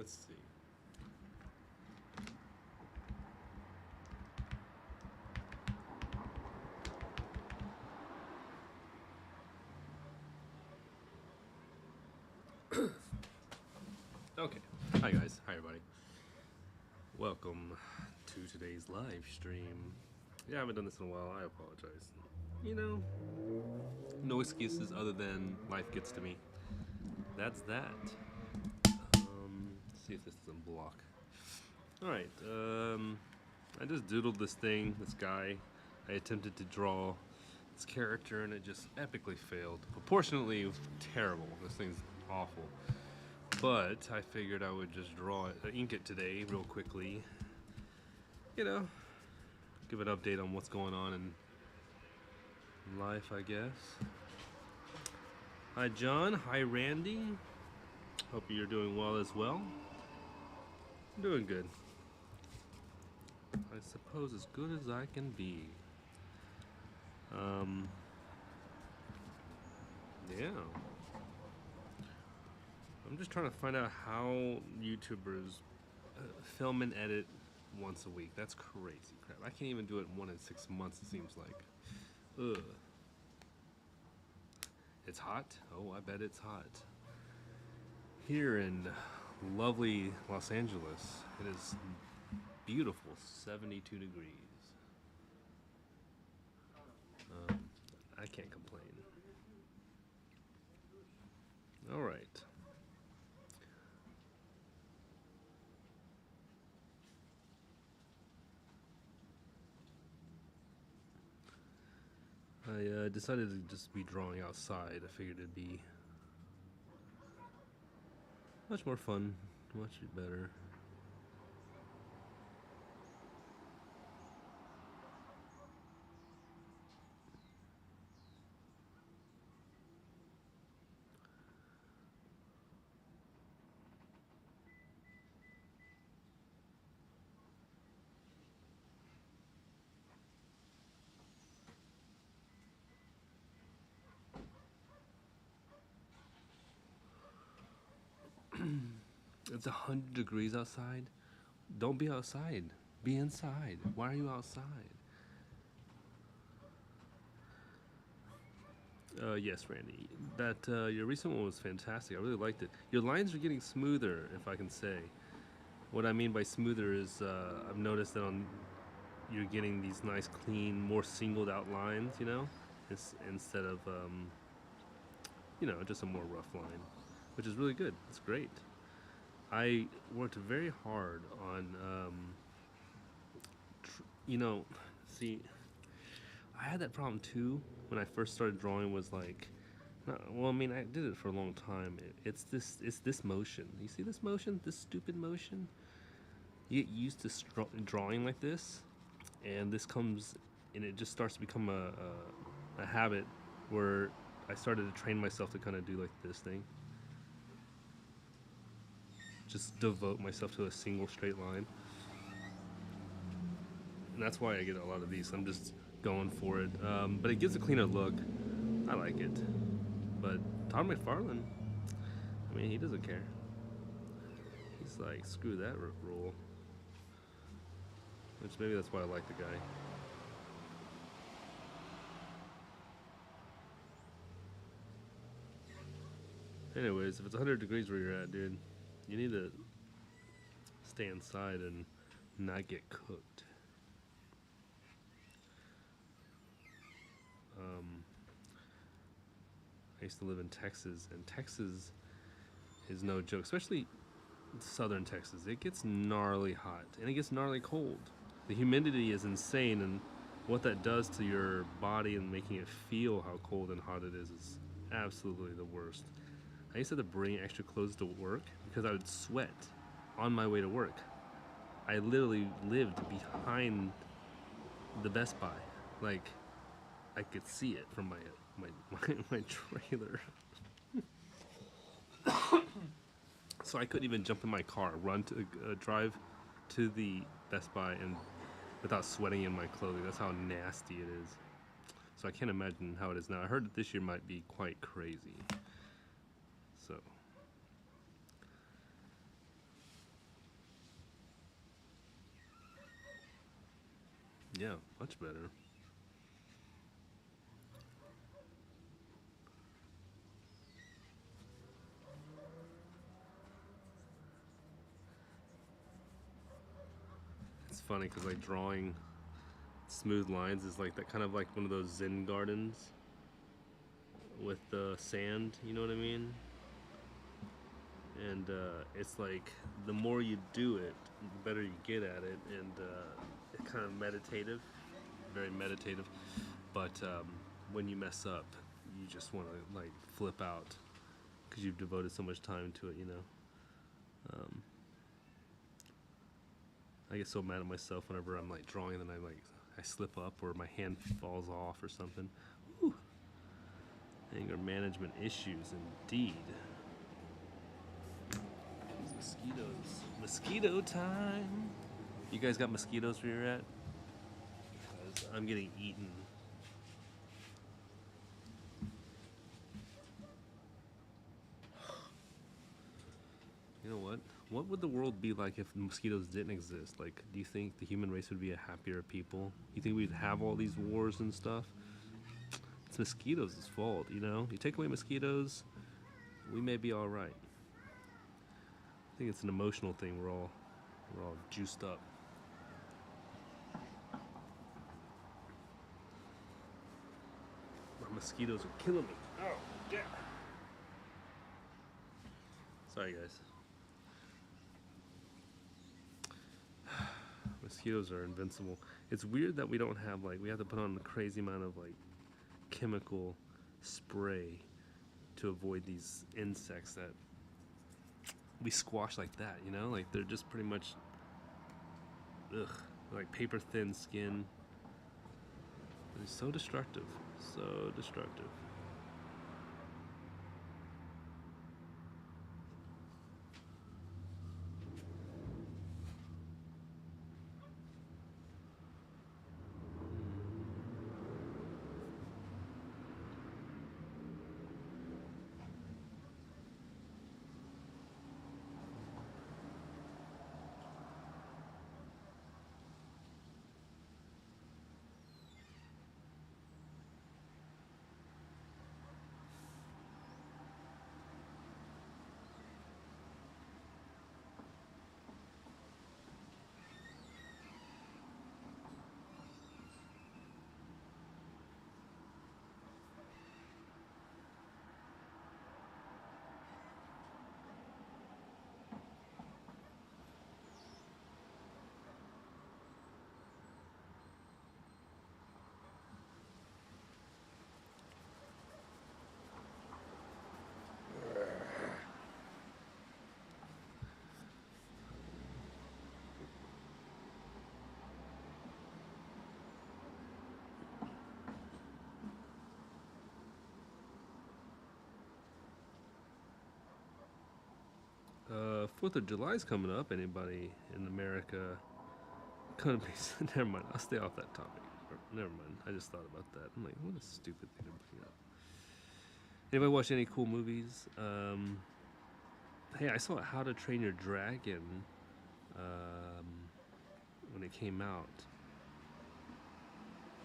Let's see. Okay. Hi guys. Hi everybody. Welcome to today's live stream. Yeah, I haven't done this in a while. I apologize. You know, no excuses other than life gets to me. That's that. Let's see if this doesn't block. All right. I just doodled this thing, this guy. I attempted to draw this character, and it just epically failed. Proportionately, it was terrible. This thing's awful. But I figured I would just draw it, ink it today, real quickly. You know, give an update on what's going on in life, I guess. Hi, John. Hi, Randy. Hope you're doing well as well. I'm doing good. I suppose as good as I can be. Yeah. I'm just trying to find out how YouTubers film and edit once a week. That's crazy crap. I can't even do it 1 in 6 months, it seems like. Ugh. It's hot? Oh, I bet it's hot. Here in lovely Los Angeles, it is beautiful, 72 degrees. I can't complain. All right. I decided to just be drawing outside. I figured it'd be much more fun, much better. It's 100 degrees outside. Don't be outside. Be inside. Why are you outside? Yes, Randy. That your recent one was fantastic. I really liked it. Your lines are getting smoother, if I can say. What I mean by smoother is I've noticed that on you're getting these nice, clean, more singled out lines. You know, instead of just a more rough line, which is really good. It's great. I worked very hard on see, I had that problem too when I first started drawing. Was like, well, I mean, I did it for a long time. It's this motion. You see this motion? This stupid motion. You get used to drawing like this, and this comes, and it just starts to become a habit where I started to train myself to kind of do like this thing. Just devote myself to a single straight line. And that's why I get a lot of these. I'm just going for it. But it gives a cleaner look. I like it. But Todd McFarlane, I mean, he doesn't care. He's like, screw that rule. Which maybe that's why I like the guy. Anyways, if it's 100 degrees where you're at, dude, you need to stay inside and not get cooked. I used to live in Texas, and Texas is no joke, especially southern Texas. It gets gnarly hot, and it gets gnarly cold. The humidity is insane, and what that does to your body and making it feel how cold and hot it is absolutely the worst. I used to have to bring extra clothes to work because I would sweat on my way to work. I literally lived behind the Best Buy. Like, I could see it from my trailer. So I couldn't even jump in my car, run to drive to the Best Buy and without sweating in my clothing. That's how nasty it is. So I can't imagine how it is now. I heard that this year might be quite crazy. So Yeah, much better. It's funny because like drawing smooth lines is like that kind of like one of those Zen gardens with the sand. You know what I mean? And it's like the more you do it, the better you get at it, and it's kind of meditative, very meditative. But when you mess up, you just want to like flip out because you've devoted so much time to it. Um, I get so mad at myself whenever I'm like drawing, and I slip up or my hand falls off or something. Whew. Anger management issues, indeed. These mosquitoes. Mosquito time. You guys got mosquitoes where you're at? 'Cause I'm getting eaten. You know what? What would the world be like if mosquitoes didn't exist? Like, do you think the human race would be a happier people? You think we'd have all these wars and stuff? It's mosquitoes' fault, you know? You take away mosquitoes, we may be all right. I think it's an emotional thing. We're all juiced up. My mosquitoes are killing me. Oh, yeah. Sorry, guys. Mosquitoes are invincible. It's weird that we don't have like we have to put on a crazy amount of like chemical spray to avoid these insects that we squash like that, you know? Like they're just pretty much ugh, like paper thin skin. It's so destructive. So destructive. Fourth of July's coming up. Anybody in America gonna be? Never mind. I'll stay off that topic. Never mind. I just thought about that. I'm like, what a stupid thing to bring up. Anybody watch any cool movies? Hey, I saw How to Train Your Dragon um, when it came out,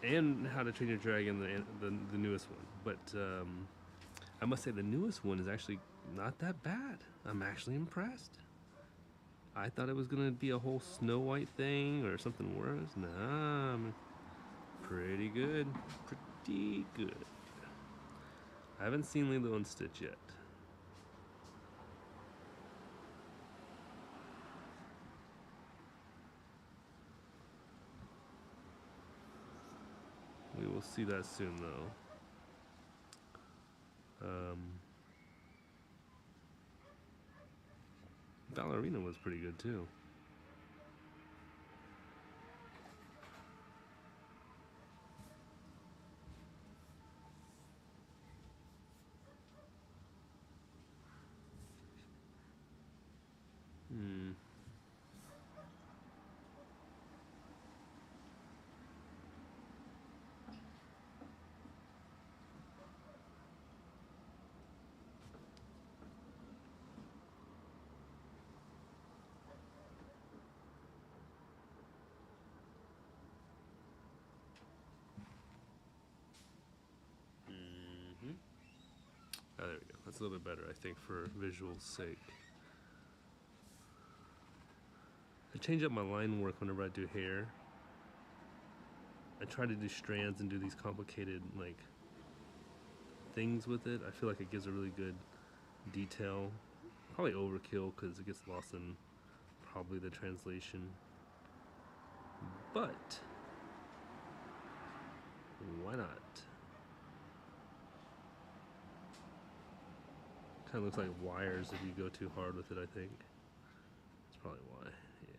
and How to Train Your Dragon, the newest one. But I must say the newest one is actually not that bad. I'm actually impressed. I thought it was gonna be a whole Snow White thing or something worse. Nah, I'm pretty good. Pretty good. I haven't seen Lilo and Stitch yet. We will see that soon, though. Ballerina was pretty good too. Hmm. Oh, there we go. That's a little bit better, I think, for visual sake. I change up my line work whenever I do hair. I try to do strands and do these complicated, like, things with it. I feel like it gives a really good detail. Probably overkill because it gets lost in probably the translation. But why not? Kind of looks like wires if you go too hard with it, I think. That's probably why. Yeah.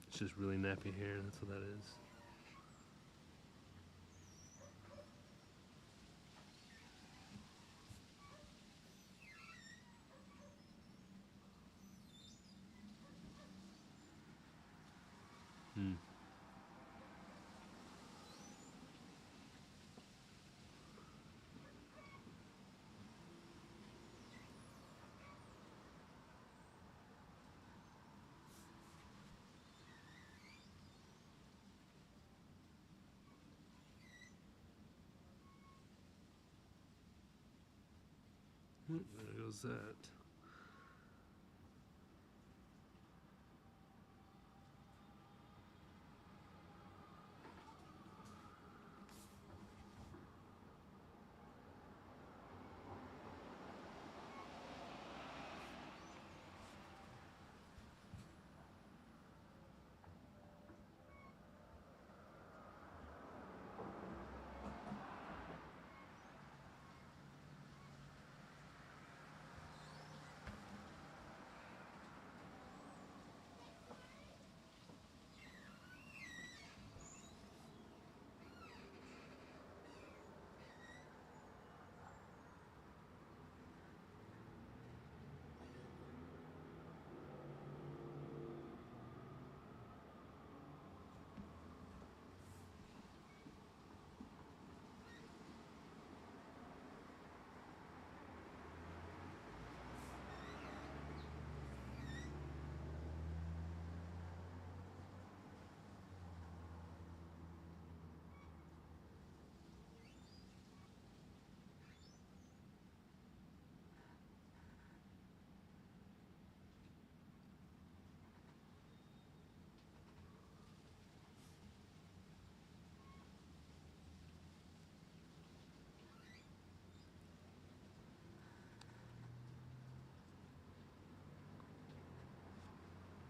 It's just really nappy hair, that's what that is. Hmm. There goes that.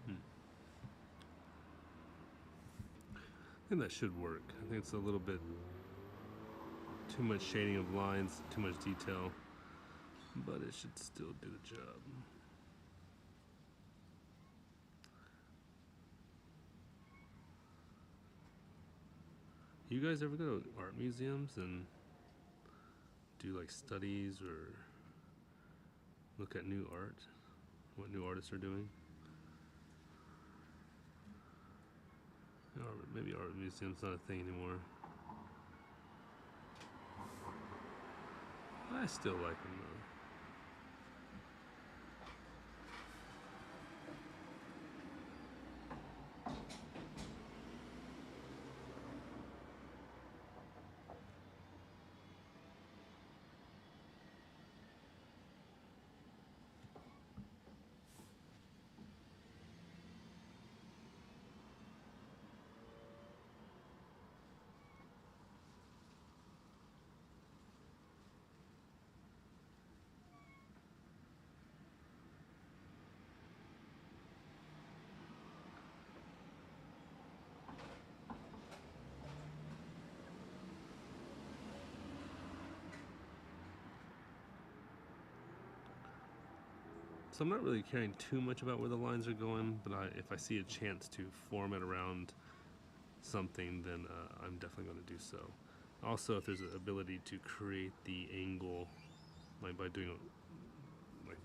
Hmm. I think that should work. I think it's a little bit too much shading of lines, too much detail, but it should still do the job. You guys ever go to art museums and do like studies or look at new art? What new artists are doing? Or maybe art museum's not a thing anymore. I still like them though. So I'm not really caring too much about where the lines are going, but if I see a chance to form it around something, then I'm definitely going to do so. Also, if there's an ability to create the angle, like by doing like,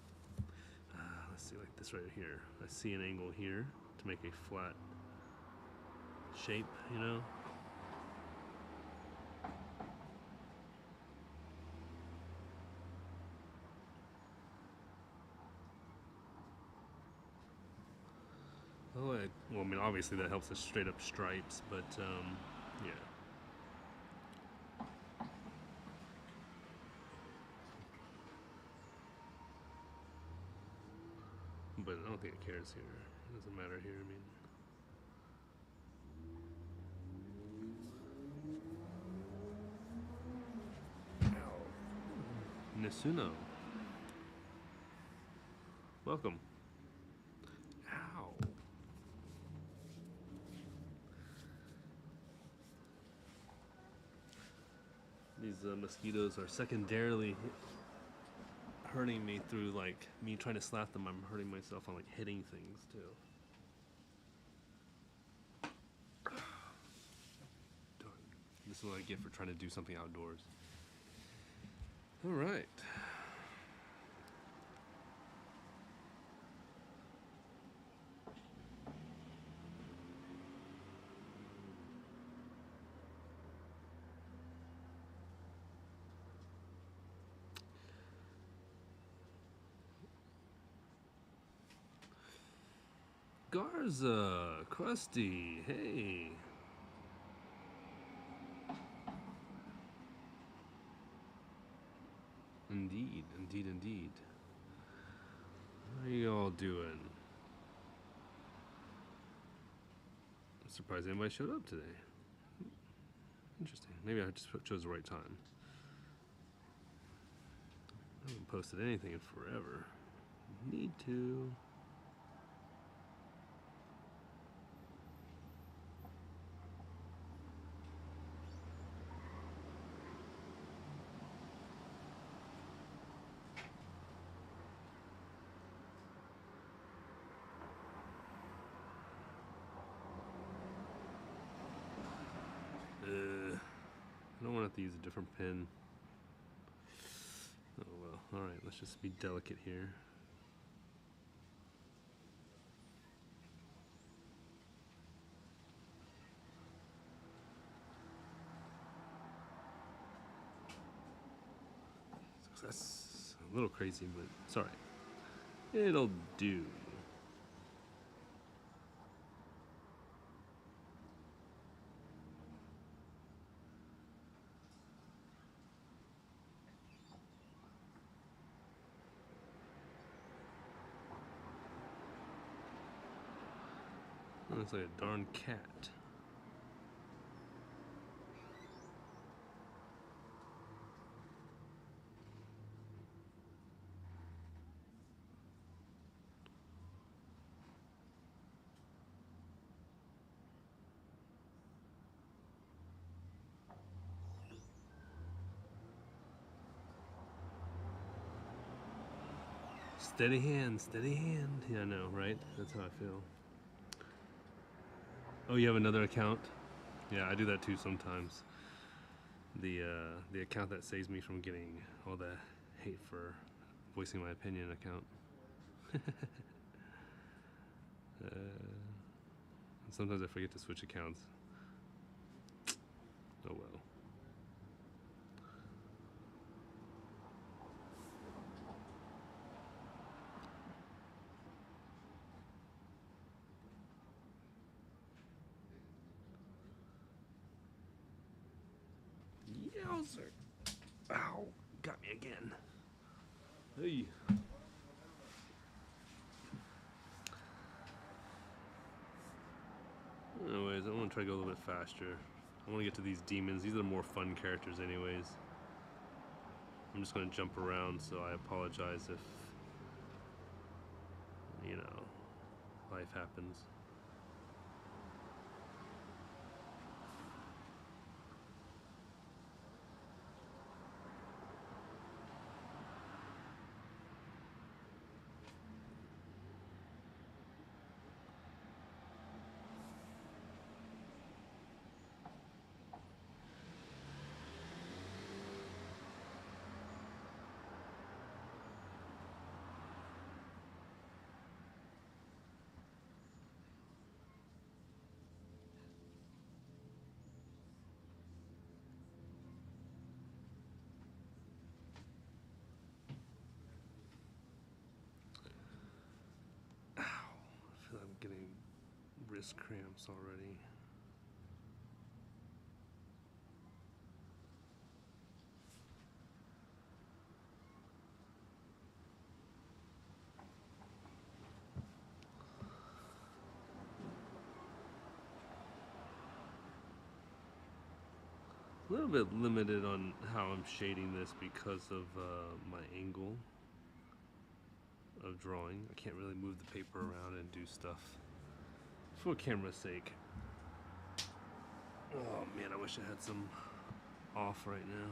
let's see, like this right here. I see an angle here to make a flat shape, you know? Oh, well, I mean, obviously that helps us straight up stripes, but yeah. But I don't think it cares here. It doesn't matter here, I mean. Ow. Nisuno. Welcome. Ow. These mosquitoes are secondarily hurting me through, like, me trying to slap them. I'm hurting myself on, like, hitting things, too. Darn. This is what I get for trying to do something outdoors. All right. Garza, Krusty, hey. Indeed, indeed, indeed. How are you all doing? I'm surprised anybody showed up today. Interesting. Maybe I just chose the right time. I haven't posted anything in forever. Need to. I don't want to have to use a different pen. Oh well, alright, let's just be delicate here. So that's a little crazy, but it's alright. It'll do. Looks like a darn cat. Steady hand, steady hand. Yeah, I know, right? That's how I feel. Oh, you have another account? Yeah, I do that too sometimes. The account that saves me from getting all the hate for voicing my opinion account. Sometimes I forget to switch accounts. Oh well. Yowzer. Ow. Got me again. Hey. Anyways, I want to try to go a little bit faster. I want to get to these demons. These are the more fun characters anyways. I'm just going to jump around, so I apologize if, you know, life happens. wrist cramps already. A little bit limited on how I'm shading this because of my angle of drawing. I can't really move the paper around and do stuff for camera's sake. Oh man, I wish I had some off right now.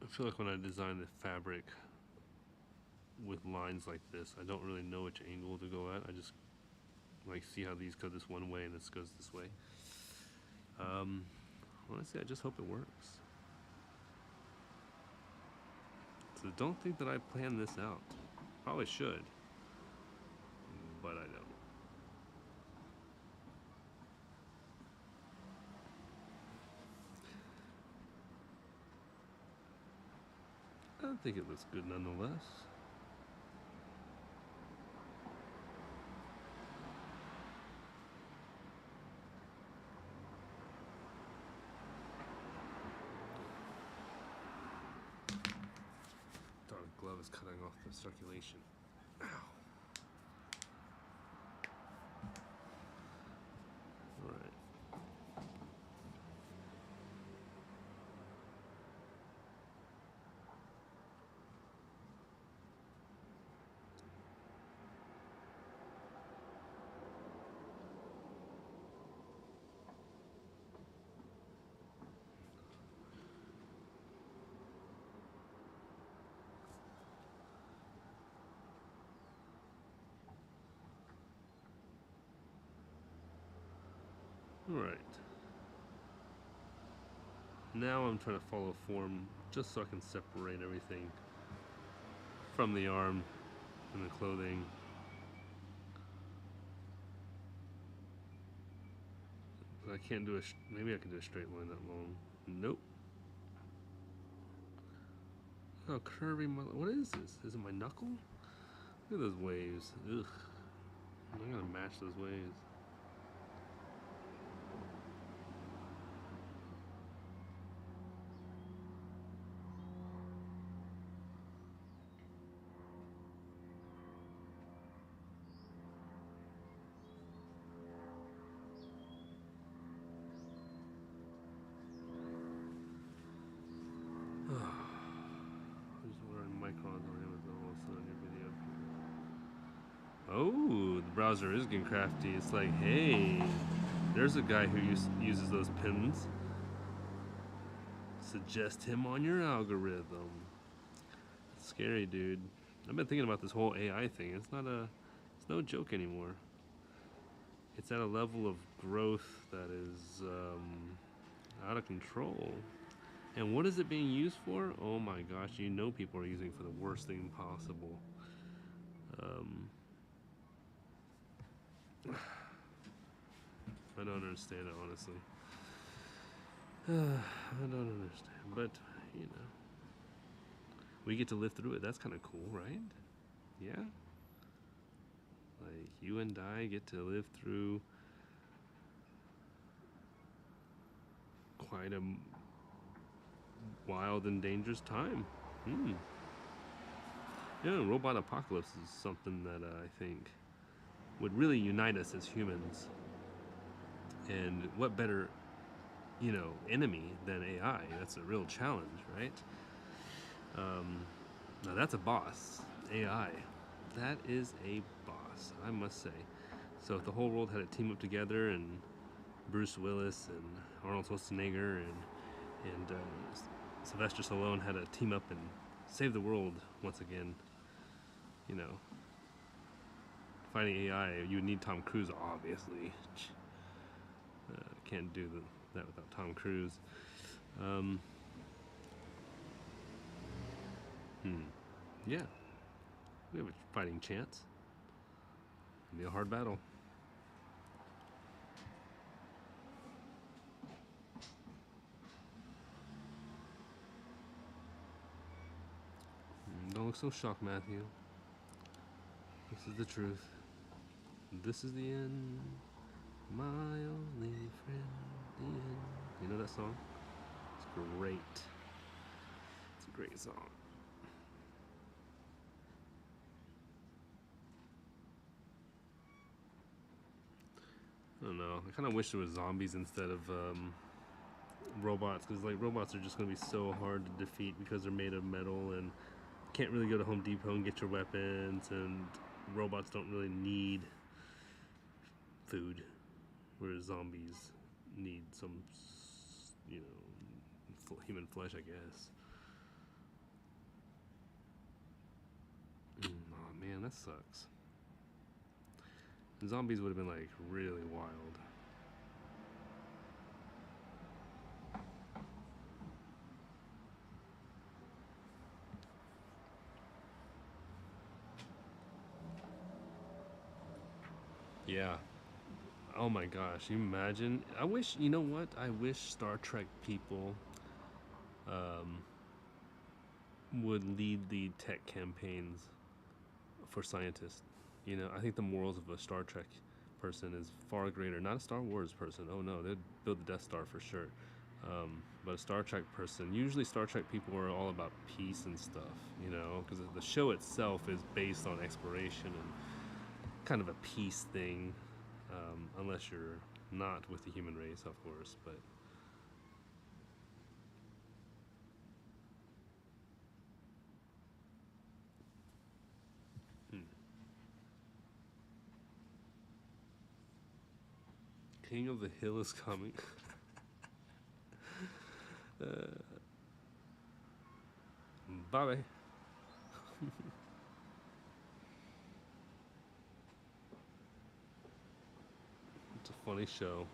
I feel like when I design the fabric with lines like this, I don't really know which angle to go at. I just like see how these go this one way and this goes this way. Honestly, I just hope it works. So don't think that I planned this out. Probably should, but I don't. I think it looks good nonetheless. Darn glove is cutting off the circulation. Ow. All right. Alright. Now I'm trying to follow form just so I can separate everything from the arm and the clothing. But I can't do a, maybe I can do a straight line that long. Nope. Oh, curvy, what is this? Is it my knuckle? Look at those waves. Ugh. I'm gonna match those waves. Oh, the browser is getting crafty. It's like, hey, there's a guy who uses those pins. Suggest him on your algorithm. It's scary, dude. I've been thinking about this whole AI thing. It's no joke anymore. It's at a level of growth that is out of control. And what is it being used for? Oh my gosh, you know people are using it for the worst thing possible. I don't understand it, honestly. I don't understand, but you know, we get to live through it. That's kind of cool, right? Yeah. Like you and I get to live through quite a wild and dangerous time. Hmm. Yeah, robot apocalypse is something that I think would really unite us as humans. And what better, enemy than AI? That's a real challenge, right? Um, Now that's a boss. AI. That is a boss, I must say. So if the whole world had to team up together, and Bruce Willis and Arnold Schwarzenegger and Sylvester Stallone had to team up and save the world once again, you know, fighting AI, you would need Tom Cruise, obviously. Can't do that without Tom Cruise. Um, yeah, we have a fighting chance. It'll be a hard battle. Don't look so shocked, Matthew. This is the truth. This is the end. My only friend, the end. You know that song? It's great. It's a great song. I don't know. I kind of wish there was zombies instead of robots, because like robots are just going to be so hard to defeat because they're made of metal and can't really go to Home Depot and get your weapons, and robots don't really need food, whereas zombies need some, human flesh, I guess. Oh man, that sucks. Zombies would have been like really wild. Yeah. Oh my gosh, you imagine? I wish, you know what? I wish Star Trek people um, would lead the tech campaigns for scientists. I think the morals of a Star Trek person is far greater. Not a Star Wars person. Oh no, they'd build the Death Star for sure. But a Star Trek person, usually Star Trek people are all about peace and stuff, because the show itself is based on exploration and kind of a peace thing, unless you're not with the human race, of course. But hmm. King of the Hill is coming. Bye bye. It's a funny show.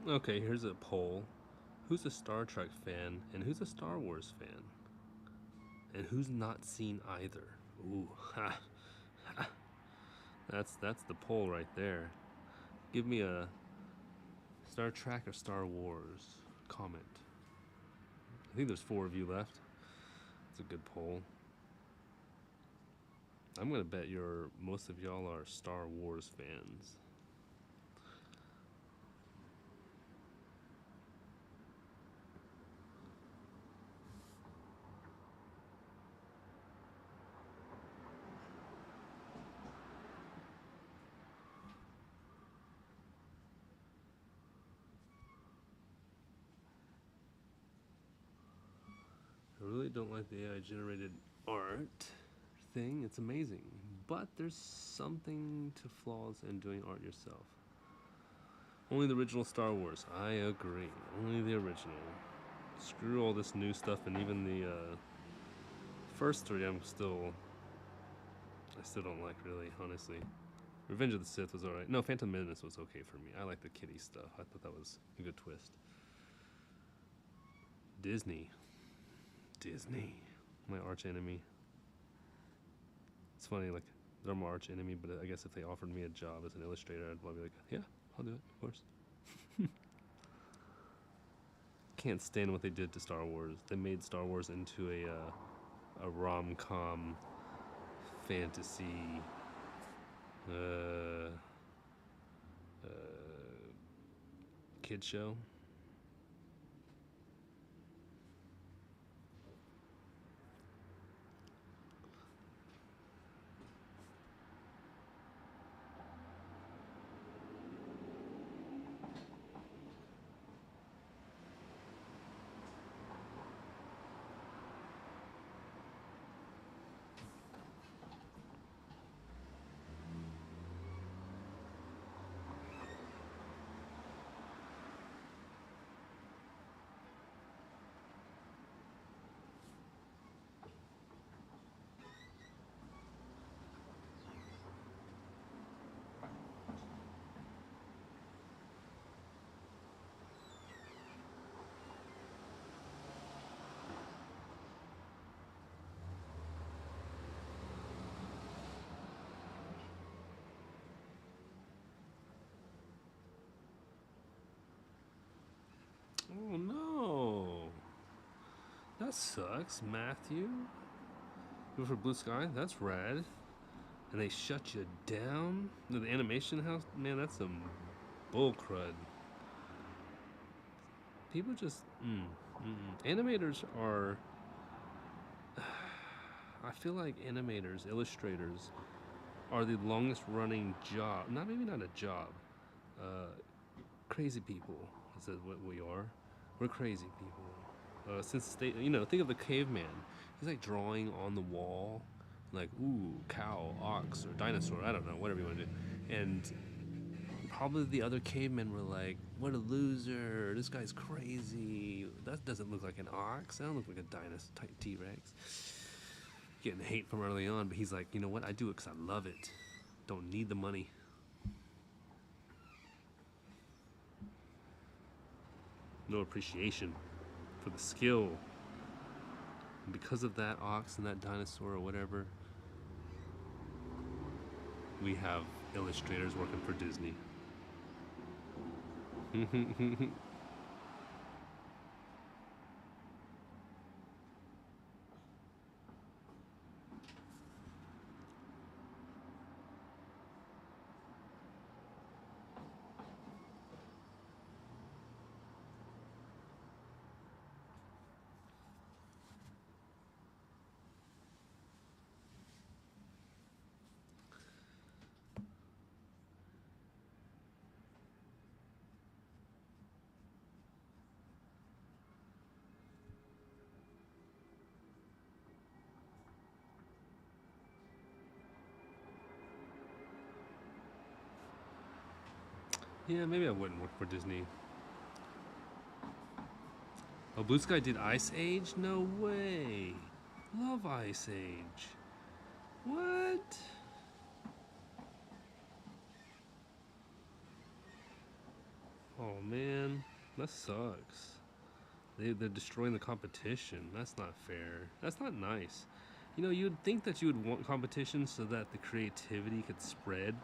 Okay, here's a poll. Who's a Star Trek fan and who's a Star Wars fan? And who's not seen either? Ooh, ha. That's the poll right there. Give me a Star Trek or Star Wars comment. I think there's 4 of you left. It's a good poll. I'm gonna bet most of y'all are Star Wars fans. I really don't like the AI generated art thing. It's amazing, but there's something to flaws in doing art yourself. Only the original Star Wars. I agree. Only the original. Screw all this new stuff, and even the first three, I still don't like really, honestly. Revenge of the Sith was alright. No, Phantom Menace was okay for me. I like the kitty stuff. I thought that was a good twist. Disney, my arch enemy. It's funny, like they're my arch enemy, but I guess if they offered me a job as an illustrator, I'd probably be like, yeah, I'll do it, of course. Can't stand what they did to Star Wars. They made Star Wars into a rom-com fantasy kid show. Oh no, that sucks, Matthew. Go for Blue Sky, that's rad. And they shut you down? The animation house? Man, that's some bull crud. People just, Animators are, I feel like animators, illustrators, are the longest running job. Maybe not a job. Crazy people is what we are. We're crazy people. Since they, think of the caveman. He's like drawing on the wall, like, ooh, cow, ox, or dinosaur, I don't know, whatever you want to do. And probably the other cavemen were like, what a loser, this guy's crazy. That doesn't look like an ox, that don't look like a dinosaur, T-Rex. Getting hate from early on, but he's like, you know what, I do it because I love it. Don't need the money. No appreciation for the skill. And because of that ox and that dinosaur or whatever, we have illustrators working for Disney. Yeah, maybe I wouldn't work for Disney. Oh, Blue Sky did Ice Age? No way. Love Ice Age. What? Oh man, that sucks. They're destroying the competition. That's not fair. That's not nice. You'd think that you would want competition so that the creativity could spread,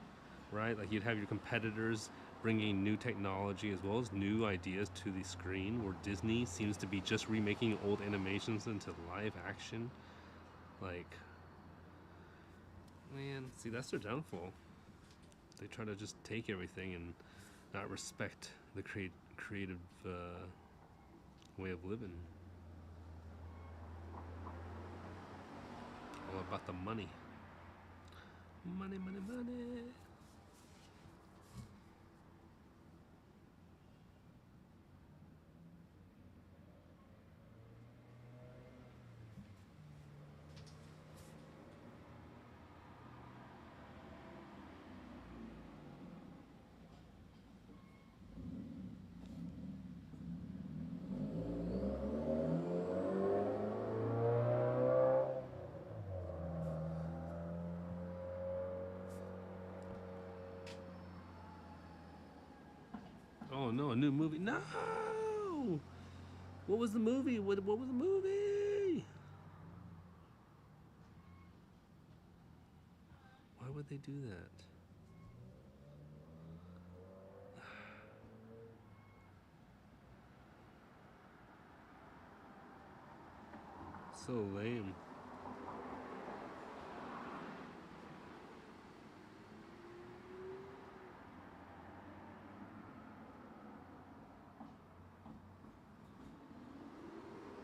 right? Like you'd have your competitors bringing new technology as well as new ideas to the screen, where Disney seems to be just remaking old animations into live action. Like, man, see, that's their downfall. They try to just take everything and not respect the creative way of living. All about the money. Money, money, money. Oh no, a new movie. No! What was the movie? What was the movie? Why would they do that? So lame.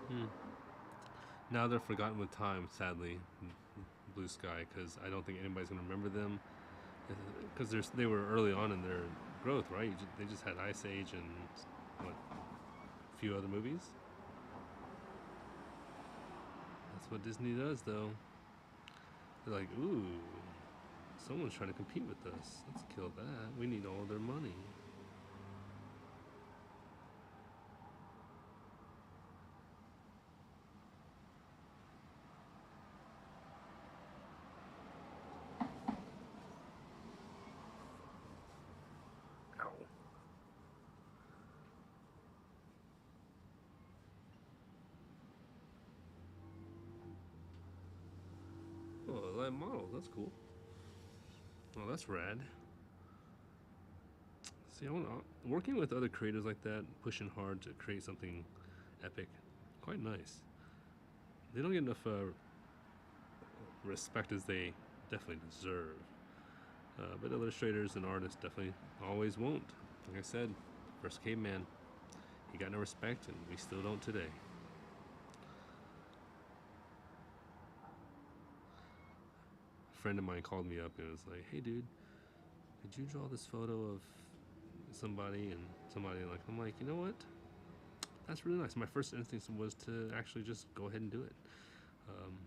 Hmm. Now they're forgotten with time, sadly. Blue Sky, because I don't think anybody's gonna remember them. Because they were early on in their growth, right? They just had Ice Age and what, a few other movies. That's what Disney does, though. They're like, ooh, someone's trying to compete with us. Let's kill that. We need all their money. Ow. Oh, live models. That's cool. Oh, that's rad. See, working with other creators like that, pushing hard to create something epic, quite nice. They don't get enough respect as they definitely deserve. But illustrators and artists definitely always won't. Like I said, first caveman, he got no respect, and we still don't today. A friend of mine called me up and was like, "Hey, dude, could you draw this photo of somebody and somebody?" Like, I'm like, you know what? That's really nice. My first instinct was to actually just go ahead and do it. Um,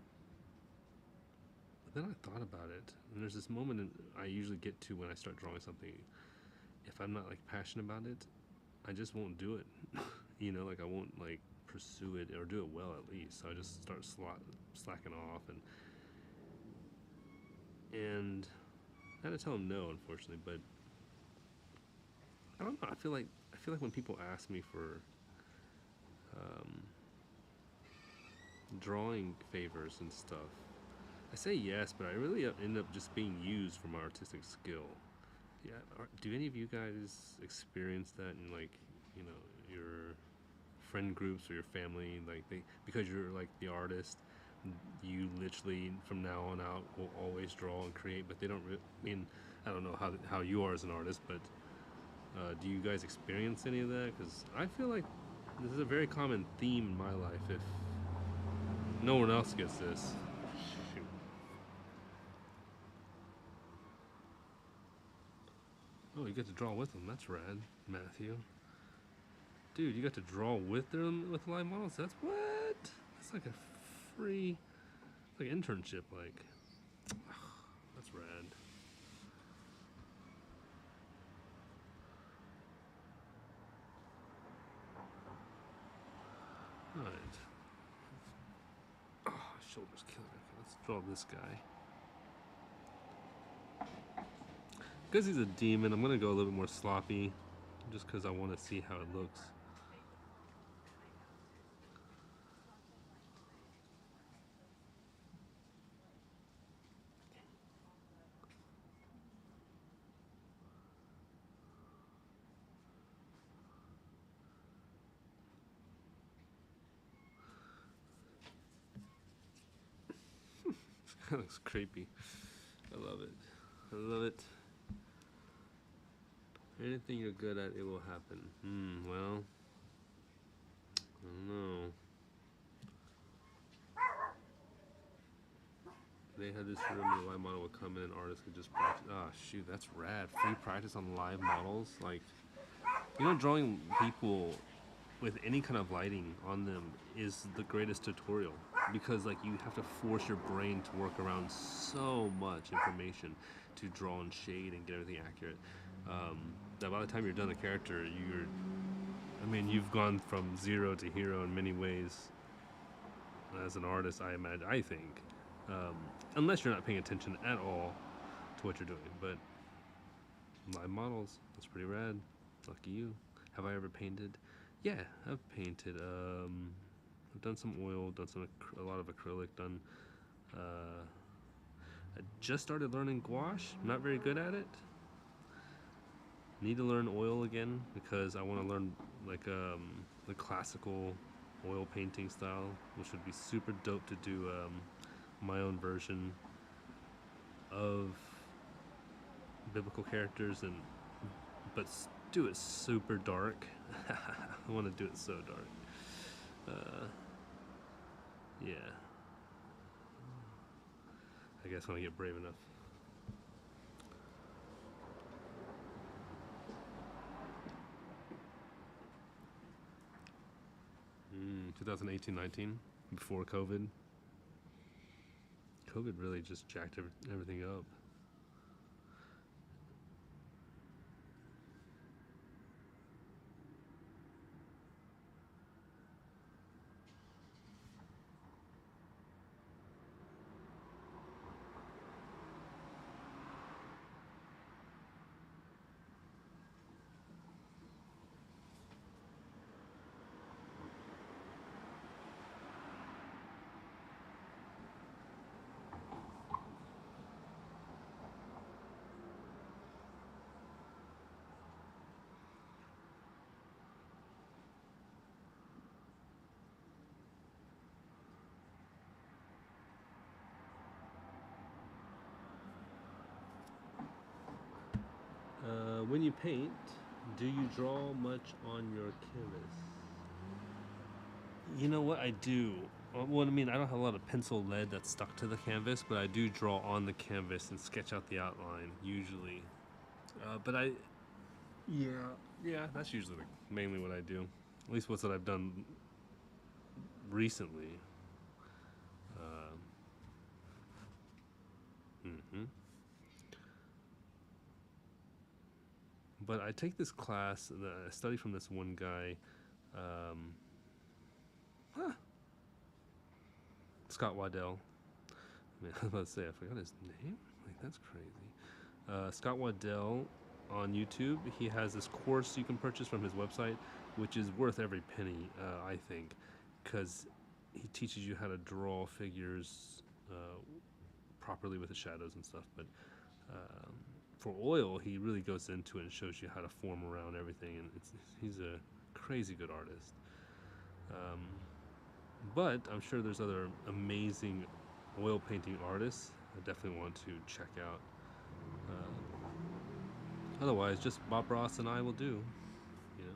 but then I thought about it, and there's this moment I usually get to when I start drawing something. If I'm not like passionate about it, I just won't do it. You know, like I won't like pursue it or do it well at least. So I just start slacking off, and I had to tell him no, unfortunately. But I don't know. I feel like when people ask me for um, drawing favors and stuff, I say yes, but I really end up just being used for my artistic skill. Yeah. Do any of you guys experience that in like, you know, your friend groups or your family? Like because you're like the artist, you literally from now on out will always draw and create, but they don't. I mean, I don't know how you are as an artist, but do you guys experience any of that? Because I feel like this is a very common theme in my life. If no one else gets this, shoot. Oh, you get to draw with them. That's rad, Matthew. Dude, you got to draw with them with live models. That's what? That's like a free, like internship. Like, that's rad. All right. Oh, shoulder's killing me. Okay, let's draw this guy. Because he's a demon, I'm gonna go a little bit more sloppy, just because I want to see how it looks. That looks creepy. I love it. I love it. Anything you're good at, it will happen. Well, I don't know. They had this room where the live model would come in and artists could just practice. Ah, shoot, that's rad. Free practice on live models. Like, you know, drawing people with any kind of lighting on them is the greatest tutorial because like you have to force your brain to work around so much information to draw and shade and get everything accurate, that by the time you're done the character you've gone from zero to hero in many ways as an artist, I think, unless you're not paying attention at all to what you're doing. But live models, that's pretty rad. Lucky you. Have I ever painted? Yeah, I've painted. I've done some oil, done a lot of acrylic, done. I just started learning gouache. I'm not very good at it. Need to learn oil again because I want to learn like the classical oil painting style, which would be super dope to do my own version of biblical characters but do it super dark. I want to do it so dark. Yeah. I guess when I get brave enough. 2018-19, before COVID. COVID really just jacked everything up. When you paint, do you draw much on your canvas? You know what, I do. Well, I mean, I don't have a lot of pencil lead that's stuck to the canvas, but I do draw on the canvas and sketch out the outline, usually. Yeah, that's usually mainly what I do. At least what's what I've done recently. Mm-hmm. But I take this class, I study from this one guy, Scott Waddell. I was about to say, I forgot his name. Like, that's crazy. Scott Waddell on YouTube. He has this course you can purchase from his website, which is worth every penny, I think, because he teaches you how to draw figures properly with the shadows and stuff. But for oil, he really goes into it and shows you how to form around everything, and he's a crazy good artist. But I'm sure there's other amazing oil painting artists I definitely want to check out. Otherwise, just Bob Ross and I will do. You know,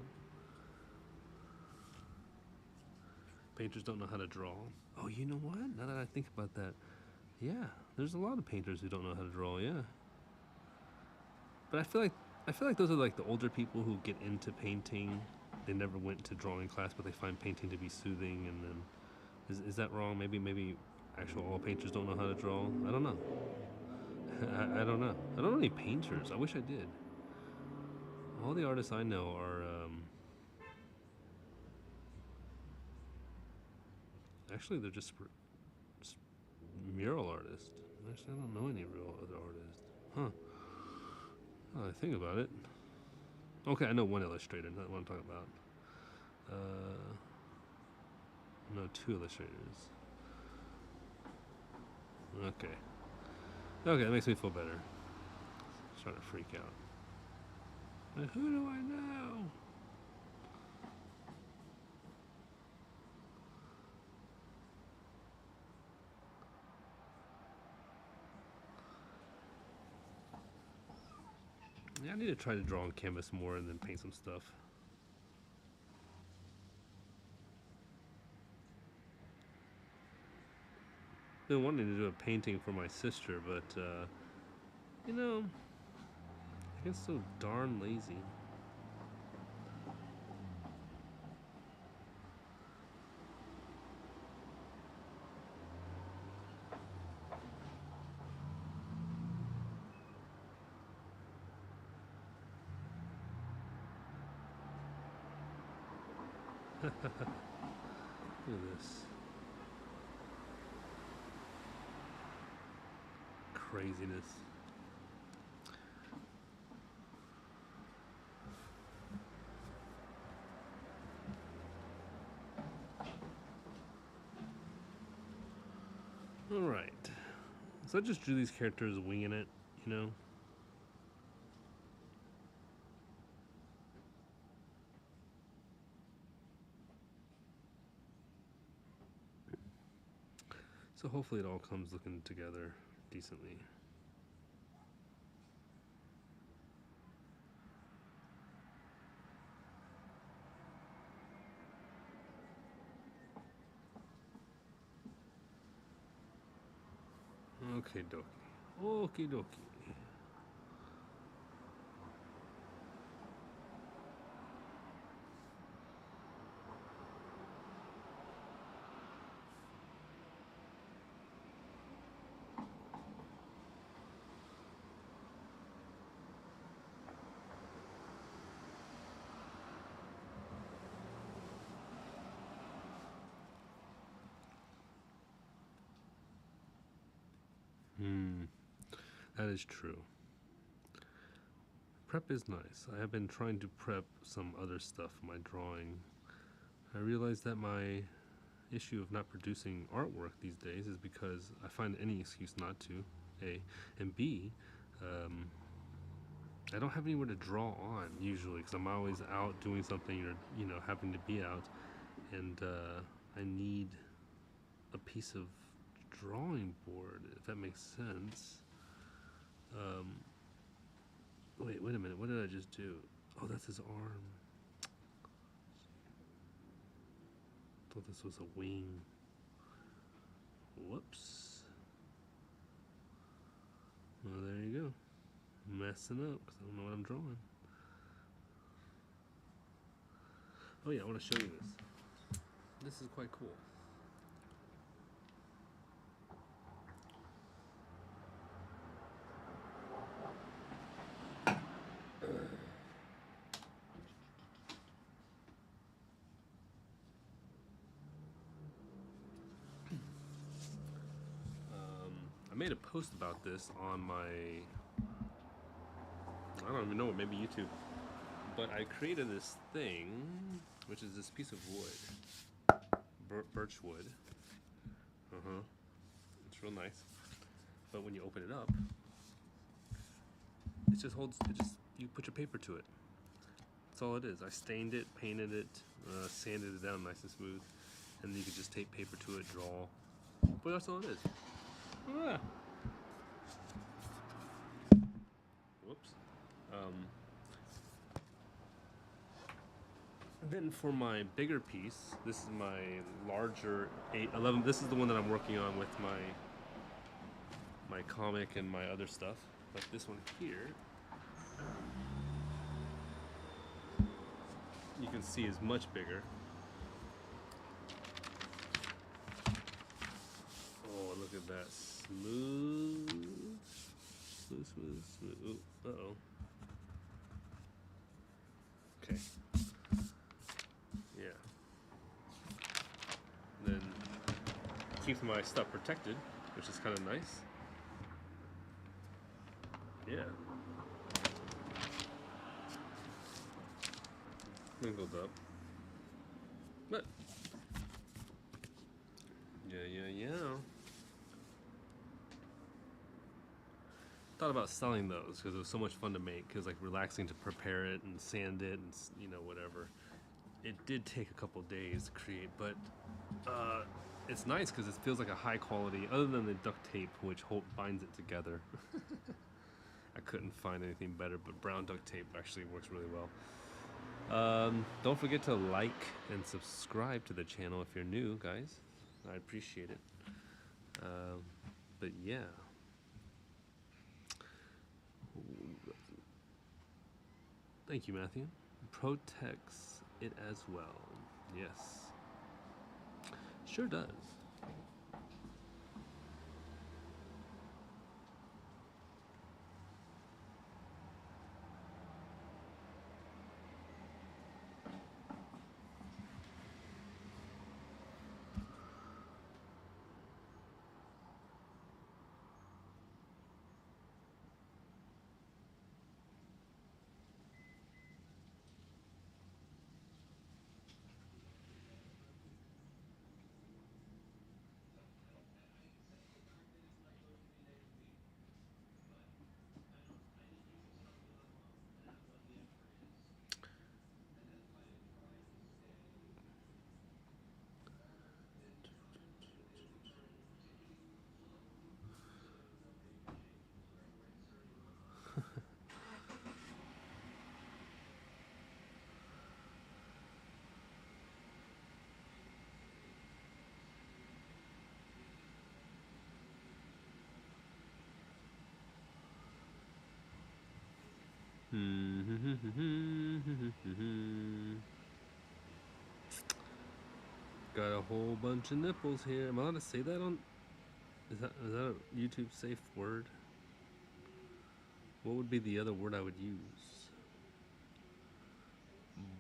painters don't know how to draw. Oh, you know what? Now that I think about that, yeah, there's a lot of painters who don't know how to draw. Yeah, but I feel like those are like the older people who get into painting. They never went to drawing class, but they find painting to be soothing. And then, is that wrong? Maybe actual oil painters don't know how to draw. I don't know. I don't know. I don't know any painters. I wish I did. All the artists I know are actually they're just mural artists. Actually, I don't know any real other artists. Huh. Oh, I think about it. Okay, I know one illustrator. Not what I'm talking about. No, two illustrators. Okay. Okay, that makes me feel better. Starting to freak out. Like, who do I know? Yeah, I need to try to draw on canvas more and then paint some stuff. Been wanting to do a painting for my sister, but you know, I get so darn lazy. Look at this craziness. Alright. So I just drew these characters winging it, you know? So hopefully it all comes looking together decently. Okay, dokie. Okie dokie. That is true. Prep is nice. I have been trying to prep some other stuff for my drawing. I realized that my issue of not producing artwork these days is because I find any excuse not to, A. And B, I don't have anywhere to draw on usually because I'm always out doing something or, you know, having to be out. And I need a piece of drawing board, if that makes sense. Wait a minute. What did I just do? Oh, that's his arm. Thought this was a wing. Whoops. Well, there you go. Messing up because I don't know what I'm drawing. Oh yeah, I want to show you this. This is quite cool. I made a post about this on my, I don't even know, maybe YouTube. But I created this thing, which is this piece of wood, birch wood. It's real nice. But when you open it up, it just holds. You put your paper to it. That's all it is. I stained it, painted it, sanded it down nice and smooth, and then you can just tape paper to it, draw. But that's all it is. Ah. Whoops. Then for my bigger piece, this is my larger 811. This is the one that I'm working on with my comic and my other stuff. But this one here, you can see is much bigger. Oh, look at that. Smooth. Smooth. Ooh, uh-oh. Okay. Yeah. Then keeps my stuff protected, which is kind of nice. Yeah. Wrinkled up. But yeah. Thought about selling those because it was so much fun to make. It was like relaxing to prepare it and sand it and, you know, whatever. It did take a couple days to create, but it's nice because it feels like a high quality, other than the duct tape which binds it together. I couldn't find anything better, but brown duct tape actually works really well. Don't forget to like and subscribe to the channel if you're new, guys. I appreciate it. But yeah. Thank you, Matthew. Protects it as well. Yes. Sure does. Got a whole bunch of nipples here. Am I allowed to say that on? Is that a YouTube safe word? What would be the other word I would use?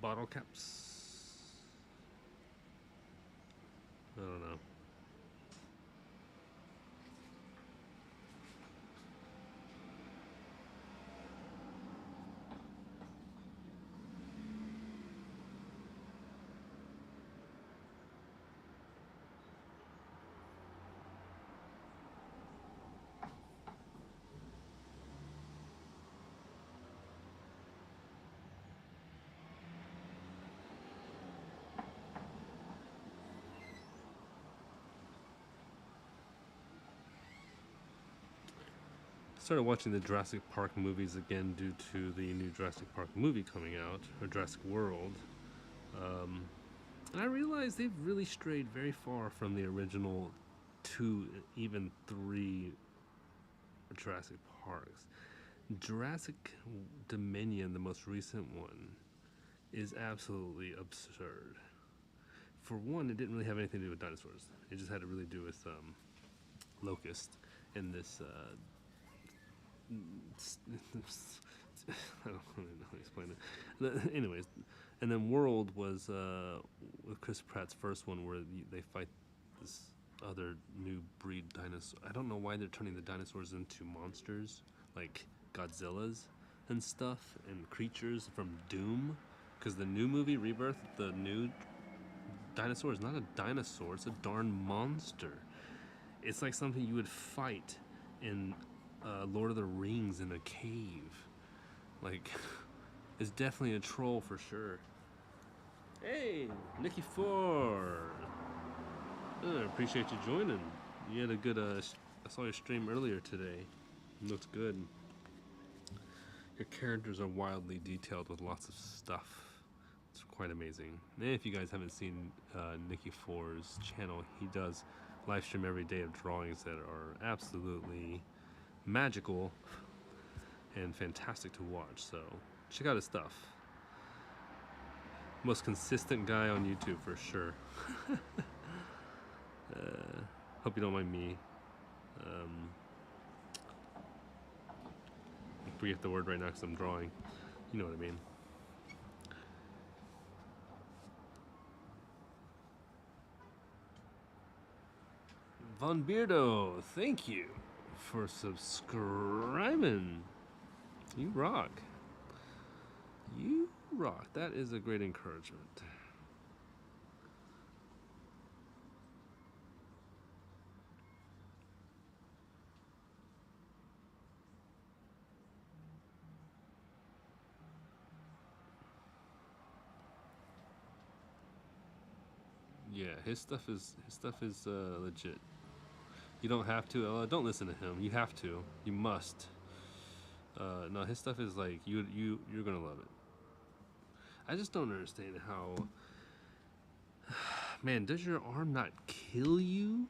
Bottle caps. I don't know. Started watching the Jurassic Park movies again due to the new Jurassic Park movie coming out, or Jurassic World. And I realized they've really strayed very far from the original 2, even 3 Jurassic Parks. Jurassic Dominion, the most recent one, is absolutely absurd. For one, it didn't really have anything to do with dinosaurs. It just had to really do with locust and this I don't really know how to explain it. Anyways, and then World was with Chris Pratt's first one where they fight this other new breed dinosaur. I don't know why they're turning the dinosaurs into monsters like Godzillas and stuff and creatures from Doom. Because the new movie Rebirth, the new dinosaur is not a dinosaur; it's a darn monster. It's like something you would fight in Lord of the Rings in a cave. Like, it's definitely a troll for sure. Hey, Nikki Ford. I appreciate you joining. You had a good, I saw your stream earlier today. It looks good. Your characters are wildly detailed with lots of stuff. It's quite amazing. And if you guys haven't seen Nikki Ford's channel, he does live stream every day of drawings that are absolutely magical and fantastic to watch, so check out his stuff. Most consistent guy on YouTube for sure. Hope you don't mind me I forget the word right now because I'm drawing. You know what I mean. Von Beardo, thank you for subscribing. You rock. You rock. That is a great encouragement. Yeah, his stuff is legit. You don't have to, Ella. Don't listen to him. You have to. You must. No, his stuff is like you're gonna love it. I just don't understand how. Man, does your arm not kill you?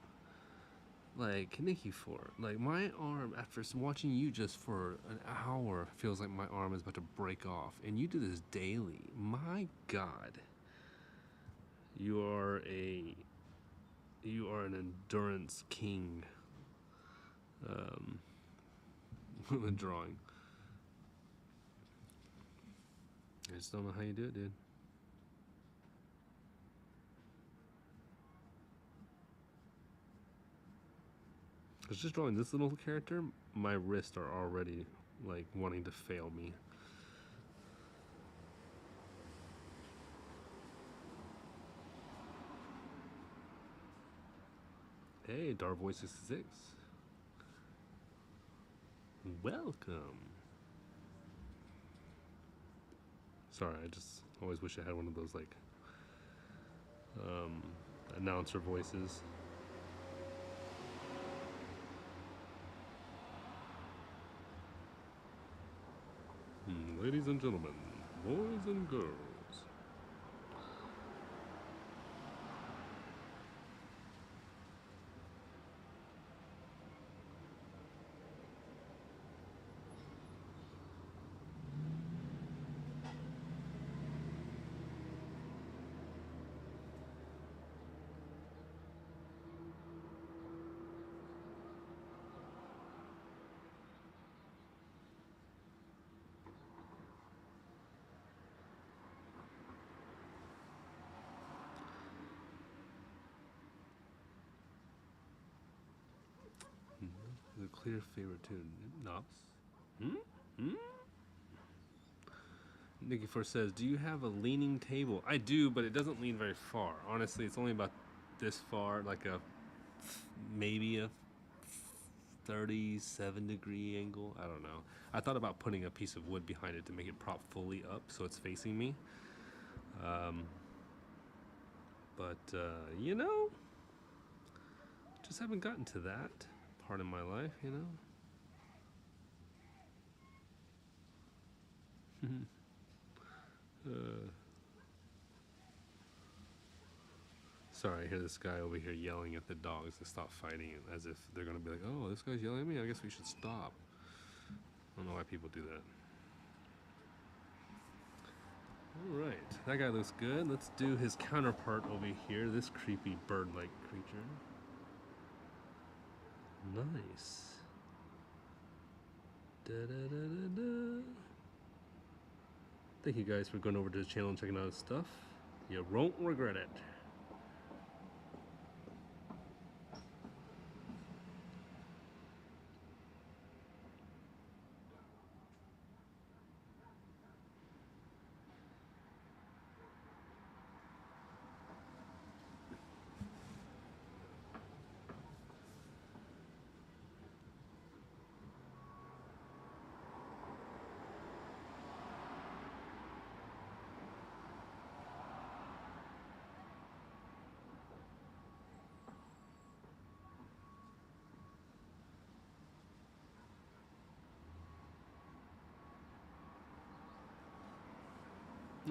Like Nikki Ford, like my arm after watching you just for an hour feels like my arm is about to break off, and you do this daily. My God, you are an endurance king. Drawing. I just don't know how you do it, dude. Cause just drawing this little character, my wrists are already like wanting to fail me. Hey, Darboy66. Welcome. Sorry, I just always wish I had one of those like announcer voices. Ladies and gentlemen, boys and girls. clear favorite tune. Knobs? Hmm? Hmm? Nikki Force says, do you have a leaning table? I do, but it doesn't lean very far. Honestly, it's only about this far, like maybe a 37-degree angle. I don't know. I thought about putting a piece of wood behind it to make it prop fully up so it's facing me. But you know, just haven't gotten to that part of my life, you know. Sorry, I hear this guy over here yelling at the dogs to stop fighting, as if they're gonna be like, oh, this guy's yelling at me, I guess we should stop. I don't know why people do that. Alright, that guy looks good. Let's do his counterpart over here, this creepy bird-like creature. Nice. Da-da-da-da-da. Thank you guys for going over to the channel and checking out his stuff. You won't regret it.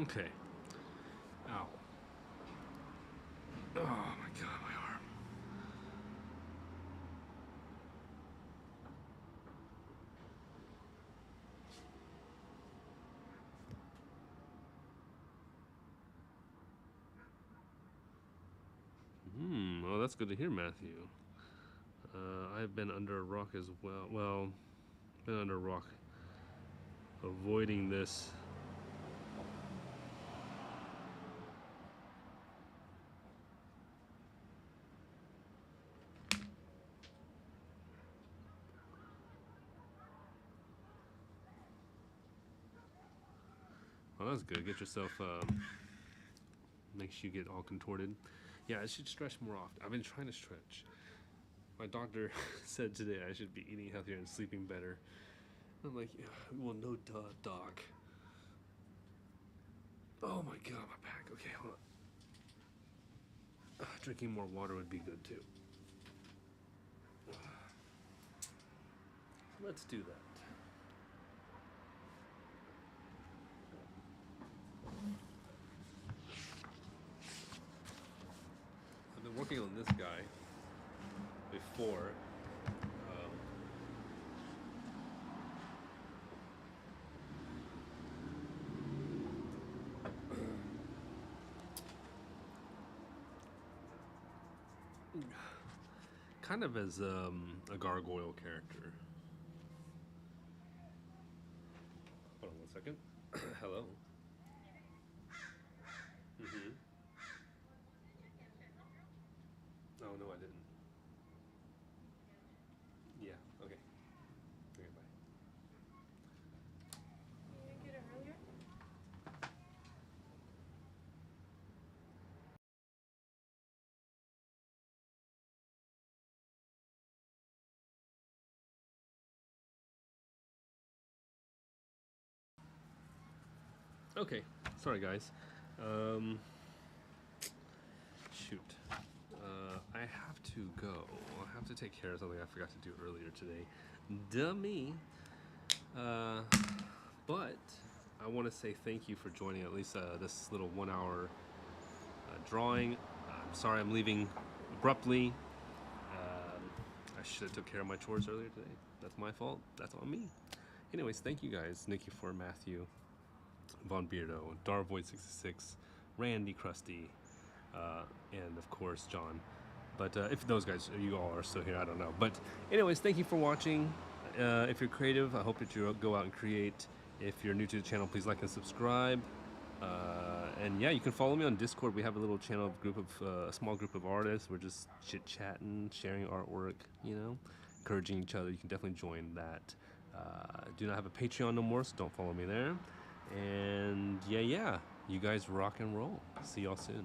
Okay. Ow. Oh my god, my arm. Well, that's good to hear, Matthew. I've been under a rock as well. Well, been under a rock. Avoiding this. Well, that's good. Get yourself, makes you get all contorted. Yeah, I should stretch more often. I've been trying to stretch. My doctor said today I should be eating healthier and sleeping better. I'm like, yeah, well, no duh, doc. Oh my god, my back. Okay, hold on. Drinking more water would be good too. Let's do that. I've been working on this guy before. Kind of as a gargoyle character. Hold on one second. Hello. Oh no, I didn't. Yeah. Okay. Okay. Bye. You didn't get it earlier? Okay. Sorry, guys. Shoot. I have to go. I have to take care of something I forgot to do earlier today. Dummy. But I want to say thank you for joining at least this little 1 hour drawing. I'm sorry I'm leaving abruptly. I should have took care of my chores earlier today. That's my fault. That's on me. Anyways, thank you guys. Nikki for Matthew, Von Beardo, Darvoid66, Randy Krusty, and of course John. But if those guys, you all are still here, I don't know. But anyways, thank you for watching. If you're creative, I hope that you go out and create. If you're new to the channel, please like and subscribe. And yeah, you can follow me on Discord. We have a little channel group of a small group of artists. We're just chit-chatting, sharing artwork, you know. encouraging each other, you can definitely join that. Do not have a Patreon no more, so don't follow me there. And yeah, you guys rock and roll. See y'all soon.